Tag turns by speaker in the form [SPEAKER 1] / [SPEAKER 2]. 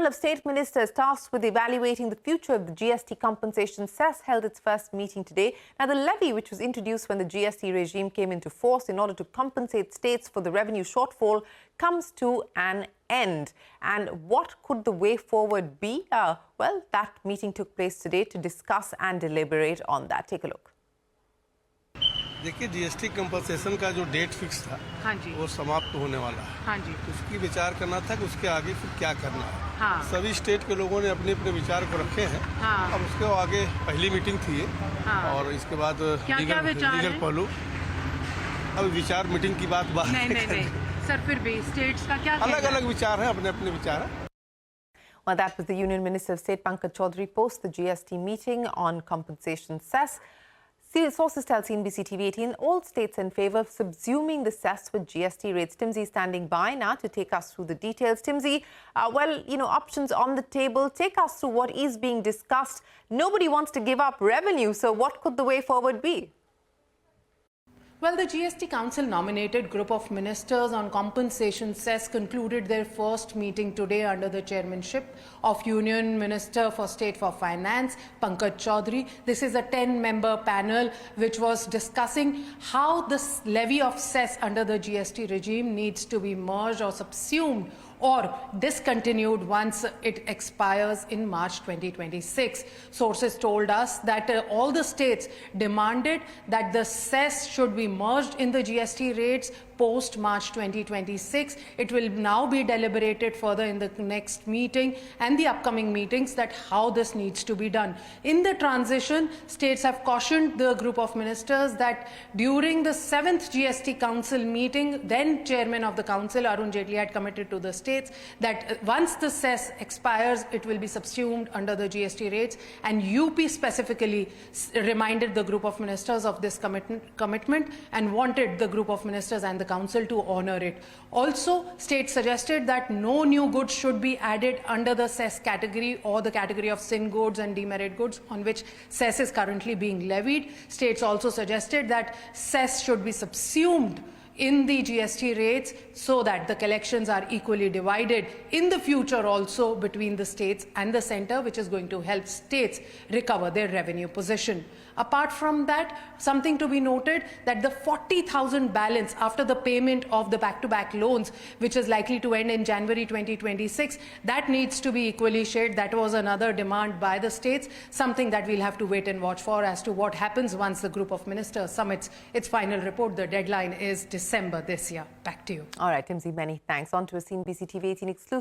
[SPEAKER 1] panel of state ministers tasked with evaluating the future of the GST compensation Cess held its first meeting today. Now, the levy, which was introduced when the GST regime came into force in order to compensate states for the revenue shortfall, comes to an end. And what could the way forward be? Well, that meeting took place today to discuss and deliberate on that. Take a look.
[SPEAKER 2] देखिए GST compensation का जो date fix था वो समाप्त होने वाला है। उसकी विचार करना था कि उसके आगे फिर क्या करना है। सभी स्टेट के लोगों ने अपने अपने विचार को रखे हैं। अब उसके आगे पहली मीटिंग थी और इसके बाद लीगल पहलू। अब विचार मीटिंग की बात
[SPEAKER 3] नहीं सर, फिर भी स्टेट्स का क्या
[SPEAKER 2] अलग-अलग विचार है, अपने अपने विचार है।
[SPEAKER 1] Well, that was the Union Minister of State Pankaj Chaudhary post the GST meeting on compensation Cess. Sources tell CNBC-TV18 all states in favour of subsuming the Cess with GST rates. Timsy standing by now to take us through the details. Timsy, well, options on the table. Take us through what is being discussed. Nobody wants to give up revenue, so what could the way forward be?
[SPEAKER 3] Well, the GST Council nominated group of ministers on compensation Cess concluded their first meeting today under the chairmanship of Union Minister for State for Finance, Pankaj Chaudhary. This is a 10-member panel which was discussing how this levy of Cess under the GST regime needs to be merged or subsumed or discontinued once it expires in March 2026. Sources told us that all the states demanded that the Cess should be merged in the GST rates post March 2026. It will now be deliberated further in the next meeting and the upcoming meetings that how this needs to be done. In the transition, states have cautioned the group of ministers that during the 7th GST Council meeting, then Chairman of the Council, Arun Jaitley, had committed to the states that once the Cess expires, it will be subsumed under the GST rates, and UP specifically reminded the group of ministers of this commitment and wanted the group of ministers and the Council to honour it. Also, states suggested that no new goods should be added under the Cess category or the category of sin goods and demerit goods on which Cess is currently being levied. States also suggested that Cess should be subsumed in the GST rates so that the collections are equally divided in the future also between the states and the centre, which is going to help states recover their revenue position. Apart from that, something to be noted that the 40,000 balance after the payment of the back-to-back loans, which is likely to end in January 2026, that needs to be equally shared. That was another demand by the states, something that we'll have to wait and watch for as to what happens once the group of ministers submits its final report. The deadline is December this year. Back to you.
[SPEAKER 1] All right, Timsy, many thanks. On to a CNBC-TV18 exclusive.